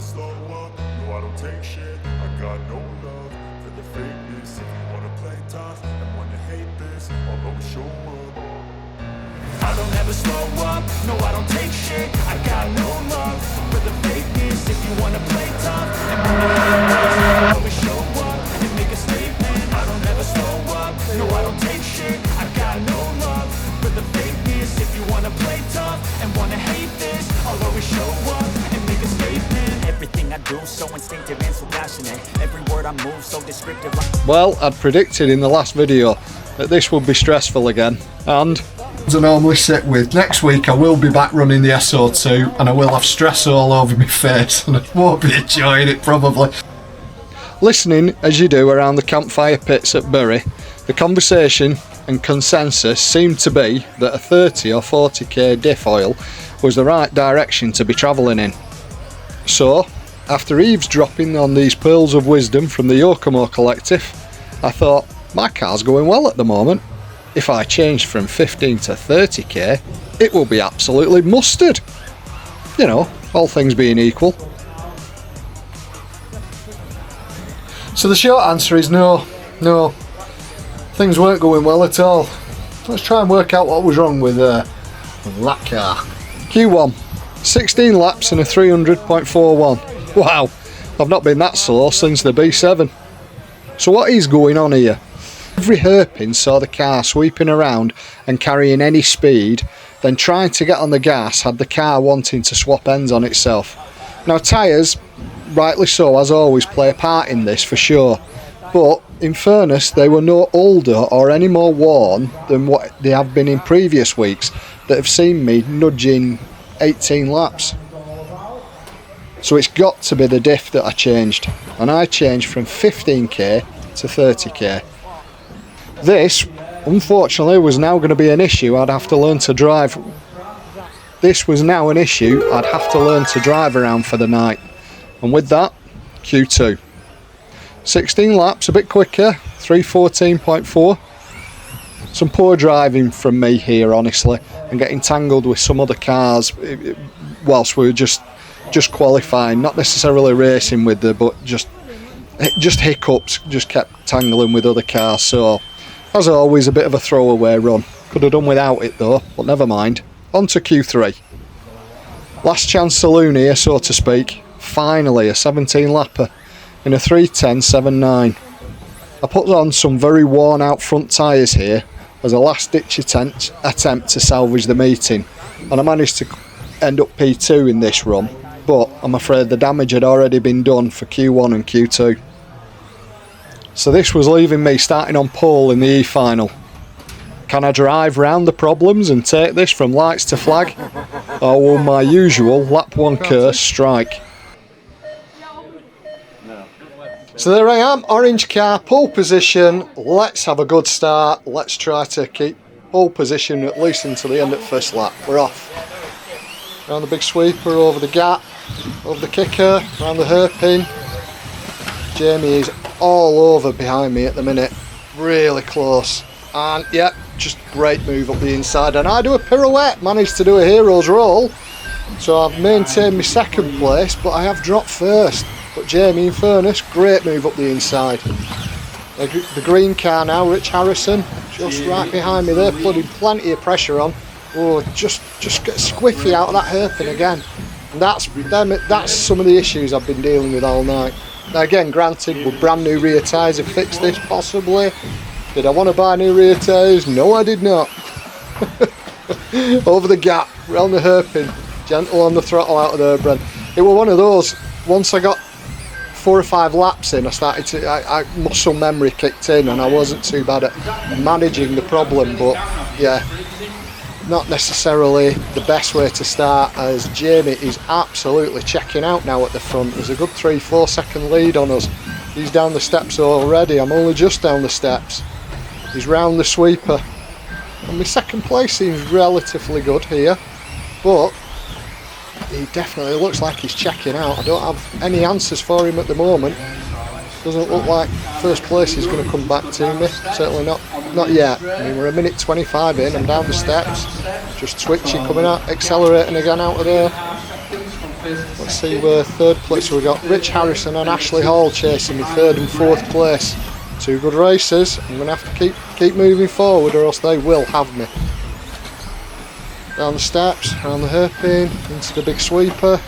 slow up, no I don't take shit. I got no love for the fakeness. If you wanna play tough and wanna hate this, I'll always show up. I don't ever slow up, no I don't take shit. I got no love for the fakeness. If you wanna play tough and wanna hate this, I'll always show up and make a statement. I don't ever slow up, no I don't take shit. I got no love for the fakeness. If you wanna play tough and wanna hate this, I'll always show up and make a statement. Everything I do so instinctive and so passionate. Every word I move so descriptive. Well, I'd predicted in the last video that this would be stressful again, and as I normally sit with, next week I will be back running the SO2 and I will have stress all over my face and I won't be enjoying it probably. Listening as you do around the campfire pits at Bury, the conversation and consensus seemed to be that a 30 or 40k diff oil was the right direction to be travelling in. So, after eavesdropping on these pearls of wisdom from the Yokomo Collective, I thought, my car's going well at the moment. If I change from 15 to 30k, it will be absolutely mustard. You know, all things being equal. So the short answer is no. Things weren't going well at all. Let's try and work out what was wrong with that car. Q1, 16 laps and a 300.41. Wow, I've not been that slow since the B7. So what is going on here? Every hairpin saw the car sweeping around and carrying any speed, then trying to get on the gas had the car wanting to swap ends on itself. Now tyres, rightly so as always, play a part in this for sure, but in fairness they were no older or any more worn than what they have been in previous weeks that have seen me nudging 18 laps. So it's got to be the diff that I changed, and I changed from 15k to 30k. This, unfortunately, was now going to be an issue I'd have to learn to drive. This was now an issue I'd have to learn to drive around for the night. And with that, Q2. 16 laps, a bit quicker, 3:14.4. Some poor driving from me here, honestly, and getting tangled with some other cars whilst we were just qualifying, not necessarily racing with them, but just hiccups, just kept tangling with other cars. So, as always, a bit of a throwaway run. Could have done without it though, but never mind. On to Q3. Last chance saloon here, so to speak. Finally, a 17 lapper in a 3:10.79. I put on some very worn out front tyres here as a last ditch attempt to salvage the meeting, and I managed to end up P2 in this run, but I'm afraid the damage had already been done for Q1 and Q2. So this was leaving me starting on pole in the E-final. Can I drive round the problems and take this from lights to flag? Or will my usual lap 1 curse strike? So there I am, orange car, pole position. Let's have a good start. Let's try to keep pole position at least until the end of first lap. We're off. Around the big sweeper, over the gap, over the kicker, around the hairpin. Jamie is all over behind me at the minute, really close, and yeah, just great move up the inside, and I do a pirouette, managed to do a hero's roll, so I've maintained my second place, but I have dropped first. But Jamie, in fairness, great move up the inside. The green car now, Rich Harrison, just right behind me there, putting plenty of pressure on. Oh, just get squiffy out of that hairpin again. And that's some of the issues I've been dealing with all night. Now again, granted, with brand new rear tyres have fixed this, possibly. Did I want to buy new rear tyres? No, I did not. Over the gap, round the hairpin, gentle on the throttle out of there, Brent. It was one of those, once I got 4 or 5 laps in, I muscle memory kicked in and I wasn't too bad at managing the problem, but yeah, not necessarily the best way to start, as Jamie is absolutely checking out now at the front. There's a good 3-4 second lead on us. He's down the steps already, I'm only just down the steps. He's round the sweeper. And my second place seems relatively good here, but he definitely looks like he's checking out. I don't have any answers for him at the moment. Doesn't look like first place is going to come back to me. Certainly not yet. I mean, we're a minute 25 in. I'm down the steps. Just twitchy coming out, accelerating again out of there. Let's see where third place. So we got Rich Harrison and Ashley Hall chasing me third and fourth place. Two good races. I'm going to have to keep moving forward or else they will have me. Down the steps, around the hairpin, into the big sweeper.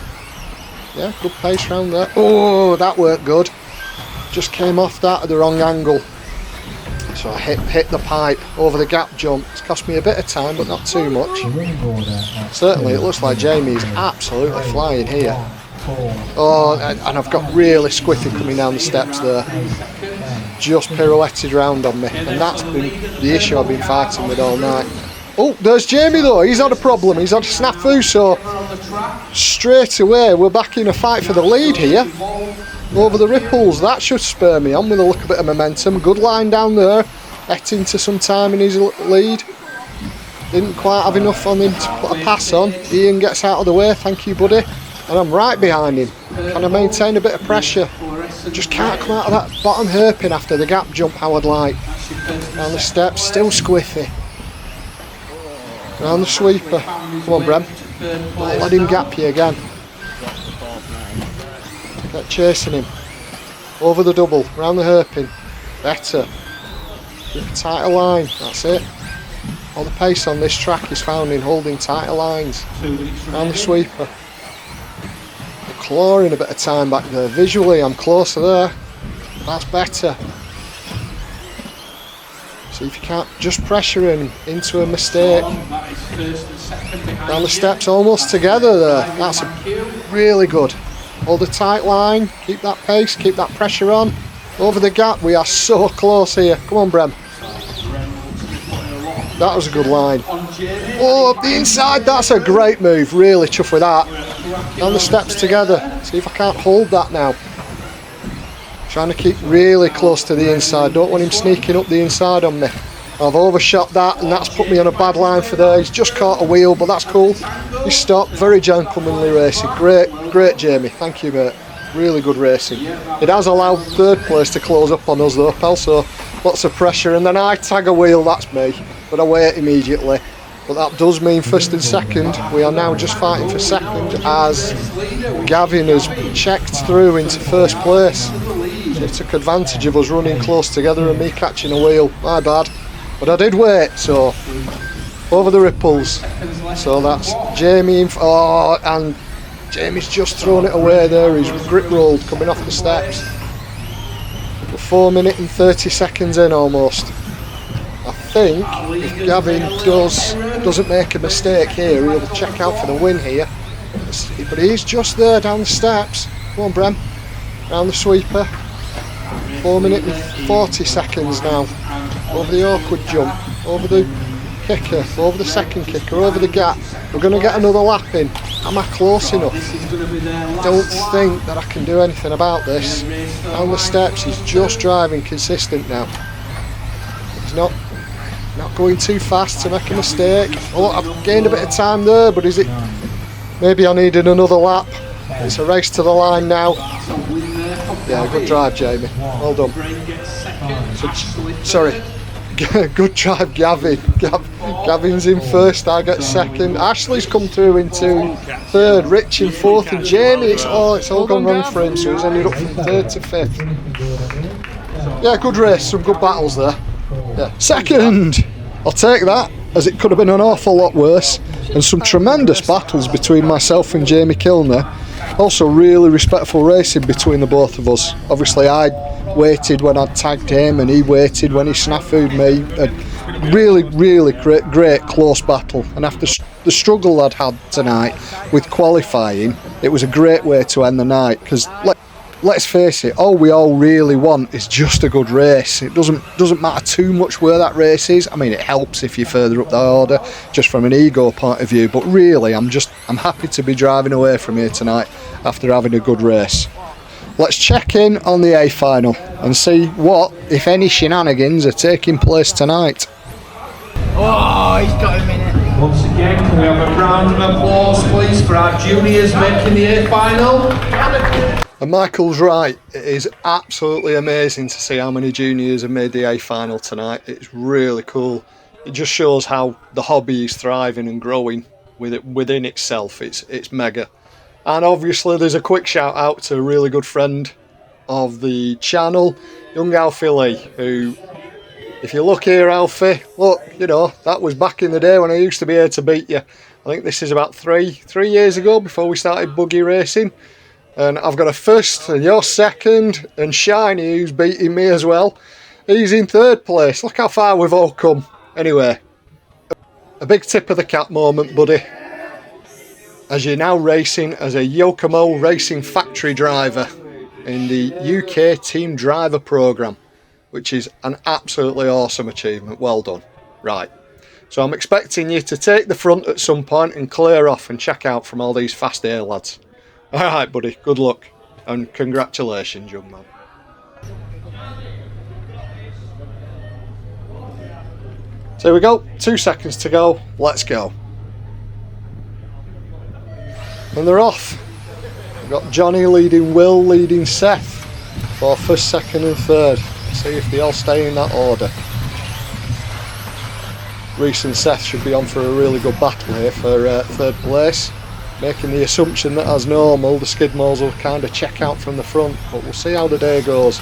Yeah, good pace round there. Oh, that worked good. Just came off that at the wrong angle. So I hit the pipe over the gap jump. It's cost me a bit of time, but not too much. Certainly, it looks like Jamie's absolutely flying here. Oh, and I've got really squiffy coming down the steps there. Just pirouetted round on me, and that's been the issue I've been fighting with all night. Oh, there's Jamie though. He's had a problem. He's had a snafu, so straight away we're back in a fight for the lead here. Over the ripples, that should spur me on with a little bit of momentum. Good line down there, getting to some time in his lead. Didn't quite have enough on him to put a pass on. Ian gets out of the way, thank you buddy. And I'm right behind him. Can I maintain a bit of pressure? Just can't come out of that bottom hairpin after the gap jump how I'd like. Down the steps, still squiffy. Down the sweeper. Come on Brem. Don't let him gap you again. Get chasing him. Over the double, round the hairpin. Better. Keep a tighter line, that's it. All the pace on this track is found in holding tighter lines. Round the sweeper. Clawing a bit of time back there. Visually I'm closer there. That's better. See if you can't just pressure him into a mistake. Down the steps almost together there. That's really good. Hold a tight line, keep that pace, keep that pressure on. Over the gap, we are so close here. Come on Brem. That was a good line. Oh, up the inside, that's a great move. Really chuffed with that. Down the steps together. See if I can't hold that now. Trying to keep really close to the inside. Don't want him sneaking up the inside on me. I've overshot that and that's put me on a bad line for there. He's just caught a wheel, but that's cool. He stopped. Very gentlemanly racing. Great Jamie. Thank you mate. Really good racing. It has allowed third place to close up on us though, pal, so lots of pressure. And then I tag a wheel, that's me. But I wait immediately. But that does mean first and second. We are now just fighting for second as Gavin has checked through into first place. So he took advantage of us running close together and me catching a wheel. My bad. But I did wait, so over the ripples. So that's Jamie in. Oh, and Jamie's just thrown it away there. He's grip rolled coming off the steps. We're 4 minutes and 30 seconds in almost. I think if Gavin doesn't make a mistake here, he'll check out for the win here. But he's just there down the steps. Come on, Brem. Down the sweeper. 4 minutes and 40 seconds now. Over the awkward jump, over the kicker, over the second kicker, over the gap. We're going to get another lap in. Am I close enough? Don't think that I can do anything about this. Down the steps, he's just driving consistent now. He's not going too fast to make a mistake. Oh, I've gained a bit of time there, but is it? Maybe I needed another lap. It's a race to the line now. Yeah, good drive, Jamie. Well done. Sorry. Good drive, Gavin. Gavin's in first, I get second. Ashley's come through into third, Rich in fourth, and Jamie, it's all gone wrong for him, so he's ended up from third to fifth. Yeah, good race, some good battles there. Yeah. Second! I'll take that, as it could have been an awful lot worse, and some tremendous battles between myself and Jamie Kilner. Also really respectful racing between the both of us. Obviously I waited when I tagged him and he waited when he snafu'd me. A really great close battle, and after the struggle I'd had tonight with qualifying, it was a great way to end the night, because let's face it, all we all really want is just a good race. It doesn't matter too much where that race is. I mean, it helps if you're further up the order, just from an ego point of view, but really I'm happy to be driving away from here tonight after having a good race. Let's check in on the A final and see what, if any, shenanigans are taking place tonight. Oh, he's got a minute. Once again, can we have a round of applause please for our juniors making the A final? And Michael's right, it is absolutely amazing to see how many juniors have made the A final tonight. It's really cool. It just shows how the hobby is thriving and growing within itself. It's mega. And obviously there's a quick shout out to a really good friend of the channel, young Alfie Lee, who, if you look here, Alfie, look, you know, that was back in the day when I used to be here to beat you. I think this is about three years ago, before we started buggy racing. And I've got a first, and you're second, and Shiny, who's beating me as well, he's in third place. Look how far we've all come. Anyway, a big tip of the cap moment, buddy, as you're now racing as a Yokomo Racing Factory driver in the UK Team Driver Programme, which is an absolutely awesome achievement. Well done. Right, so I'm expecting you to take the front at some point and clear off and check out from all these fast air lads. Alright buddy, good luck and congratulations, young man. So here we go, 2 seconds to go, let's go. And they're off. We've got Johnny leading Will, leading Seth for first, second and third. See if they all stay in that order. Reese and Seth should be on for a really good battle here for third place. Making the assumption that, as normal, the Skidmores will kind of check out from the front, but we'll see how the day goes.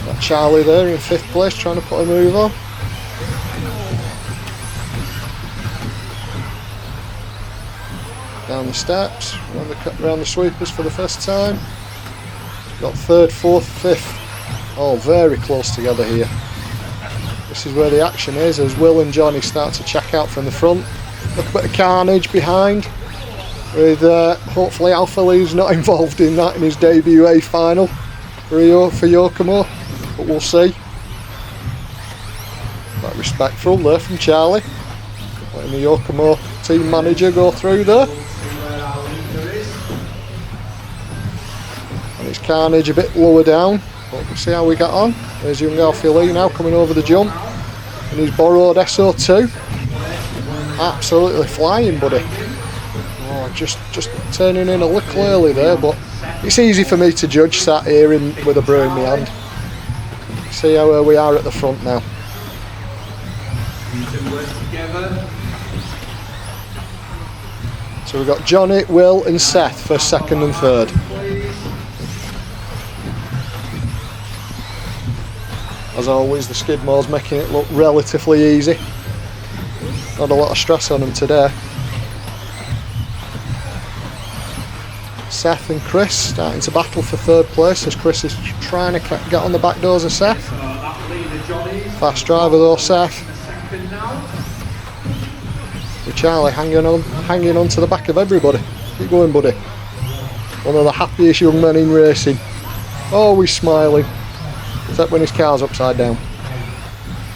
Got Charlie there in 5th place trying to put a move on. Down the steps, around the sweepers for the first time. Got 3rd, 4th, 5th, all very close together here. This is where the action is, as Will and Johnny start to check out from the front. Look, a bit of carnage behind, with hopefully Alpha Lee's not involved in that in his debut A final for Yokomo, but we'll see. Quite respectful there from Charlie, letting the Yokomo team manager go through there. And it's carnage a bit lower down, but we'll see how we get on. There's young Alfie Lee now coming over the jump in his borrowed SO2. Absolutely flying, buddy. Oh, just turning in a little early there, but it's easy for me to judge sat here with a brew in my hand. See how we are at the front now. So we've got Johnny, Will and Seth for 2nd and 3rd. As always, the Skidmore's making it look relatively easy. Not a lot of stress on them today. Seth and Chris starting to battle for 3rd place, as Chris is trying to get on the back doors of Seth. Fast driver though, Seth. With Charlie hanging on to the back of everybody. Keep going, buddy. One of the happiest young men in racing. Always smiling, except when his car's upside down.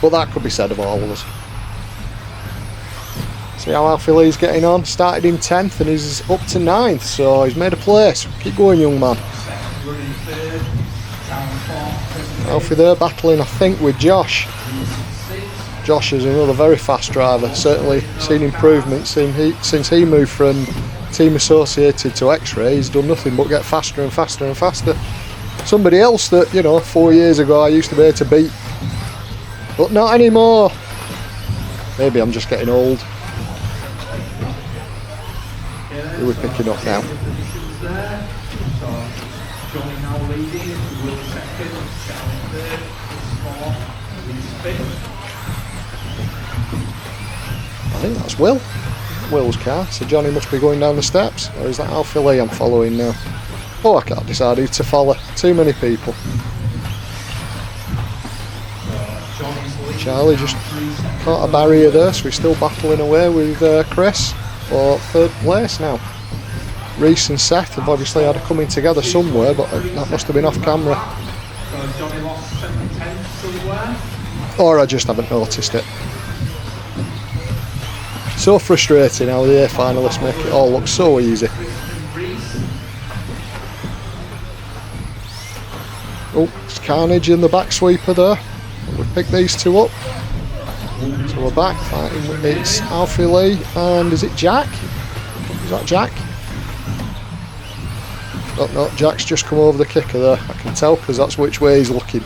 But that could be said of all of us. See how Alfie Lee's getting on. Started in 10th and he's up to 9th, so he's made a place. Keep going, young man. Alfie there battling, I think, with Josh. Josh is another very fast driver. Certainly seen improvements since he moved from Team Associated to X-Ray. He's done nothing but get faster and faster and faster. Somebody else that, you know, 4 years ago I used to be able to beat, but not anymore. Maybe I'm just getting old. Who are we picking up now? I think that's Will's car, so Johnny must be going down the steps, or is that Alfie Lee I'm following now? Oh, I can't decide who to follow, too many people. Charlie just caught a barrier there, so he's still battling away with Chris for 3rd place now. Reese and Seth have obviously had a coming together somewhere, but that must have been off camera. Or I just haven't noticed it. So frustrating how the A finalists make it all look so easy. Oh, it's carnage in the back sweeper there. We've picked these two up. So we're back fighting. It's Alfie Lee and is it Jack? Is that Jack? Oh no, Jack's just come over the kicker there. I can tell because that's which way he's looking.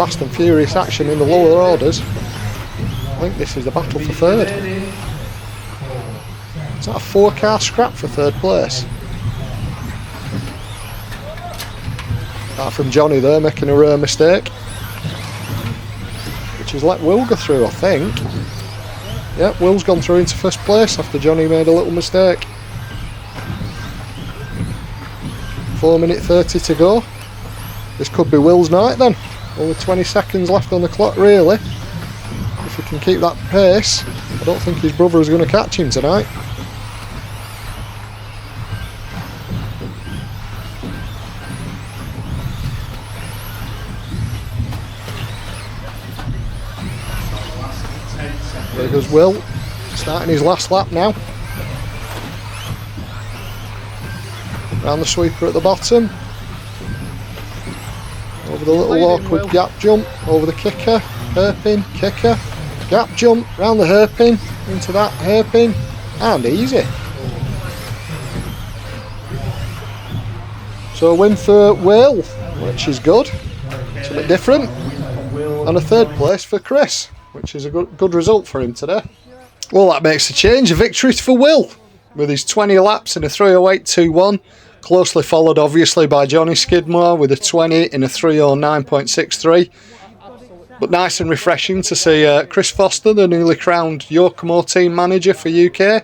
fast and furious action in the lower orders. I think this is the battle for third. Is that a 4-car scrap for third place? Apart from Johnny there making a rare mistake, which has let Will go through, I think. Yep, Will's gone through into first place after Johnny made a little mistake. 4:30 to go. This could be Will's night then. Only 20 seconds left on the clock really. If he can keep that pace, I don't think his brother is going to catch him tonight. There goes Will, starting his last lap now. Round the sweeper at the bottom. Over the little awkward gap jump, over the kicker, hairpin, kicker, gap jump, round the hairpin, into that hairpin, and easy. So a win for Will, which is good. It's a bit different. And a third place for Chris, which is a good result for him today. Well, that makes a change. A victory for Will, with his 20 laps in a 3:08.21. Closely followed obviously by Johnny Skidmore with a 20 in a 3:09.63. But nice and refreshing to see Chris Foster, the newly crowned Yokomo team manager for UK,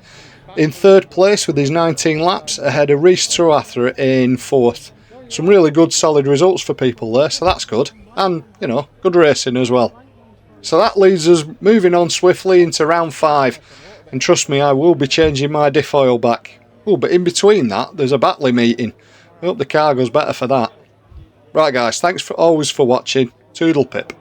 in third place with his 19 laps, ahead of Rhys Truather in fourth. Some really good solid results for people there, so that's good. And, you know, good racing as well. So that leaves us moving on swiftly into round 5. And trust me, I will be changing my diff oil back. Oh, but in between that, there's a Batley meeting. I hope the car goes better for that. Right guys, thanks always for watching. Toodle pip.